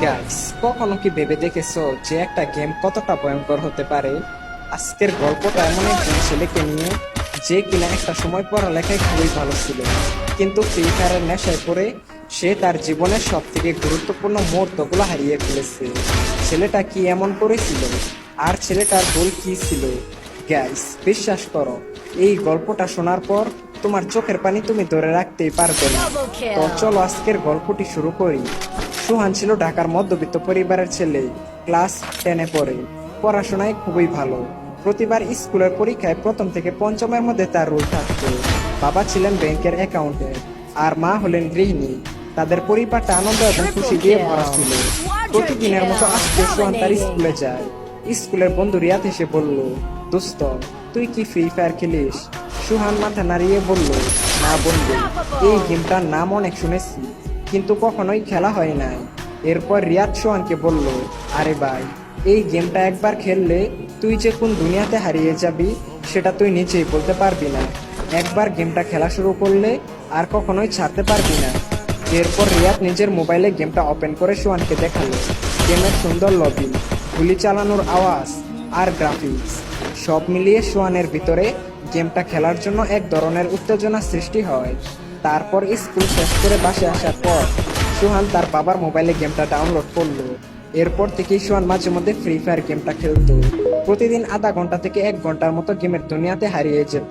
Guys, কখনো কি ভেবে দেখেছো যে একটা গেম কতটা ভয়ঙ্কর হতে পারে? আজকের গল্পটা এমন একজন ছেলেকে নিয়ে, যে কিনা একটা সময় পড়ালেখায় খুবই ভালো ছিল, কিন্তু ফ্রি ফায়ারের নেশায় পড়ে সে তার জীবনের সব থেকে গুরুত্বপূর্ণ মুহূর্তগুলো হারিয়ে ফেলেছে। ছেলেটা কি এমন করেছিল, আর ছেলেটার গোল কি ছিল? গাইস, বিশ্বাস করো, এই গল্পটা শোনার পর তোমার চোখের পানি তুমি ধরে রাখতেই পারবে না। Double তো kill. চলো আজকের গল্পটি শুরু করি। সুহান ছিল ঢাকার মধ্যবিত্ত পরিবারের ছেলে। ক্লাস 10-এ পড়ে। পড়াশোনায় খুবই ভালো। প্রতিবার স্কুলের পরীক্ষায় প্রথম থেকে পঞ্চমের মধ্যে তার রোল থাকতো। বাবা ছিলেন ব্যাংকের অ্যাকাউন্টেন্ট, আর মা হলেন গৃহিণী। তাদের পরিবারটা আনন্দ এবং খুশি দিয়ে ভরা ছিল। প্রতিদিনের মতো আজকে সুহান তার স্কুলে যায়। স্কুলের বন্ধু রিয়াদ এসে বলল, দোস্ত, তুই কি ফ্রি ফায়ার খেলিস? সুহান মাথা নাড়িয়ে বলল, না বন্ধু, এই গেমটার নাম অনেক শুনেছি, কিন্তু কখনোই খেলা হয় নাই। এরপর রিয়াদ সোহানকে বলল, আরে ভাই, এই গেমটা একবার খেললে তুই যে কোন দুনিয়াতে হারিয়ে যাবি সেটা তুই নিজেই বলতে পারবি না। একবার গেমটা খেলা শুরু করলে আর কখনোই ছাড়তে পারবি না। এরপর রিয়াদ নিজের মোবাইলে গেমটা ওপেন করে সোহানকে দেখালো। গেমের সুন্দর লবি, গুলি চালানোর আওয়াজ আর গ্রাফিক্স সব মিলিয়ে সোহানের ভিতরে গেমটা খেলার জন্য এক ধরনের উত্তেজনা সৃষ্টি হয়। তারপর স্কুল শেষ করে বাসে আসার পর সোহান তার বাবার মোবাইলে গেমটা ডাউনলোড করলো। এরপর থেকেই সোহান মাঝে মধ্যে ফ্রি ফায়ার গেমটা খেলতো। প্রতিদিন আধা ঘন্টা থেকে 1 ঘন্টার মতো গেমের দুনিয়াতে হারিয়ে যেত।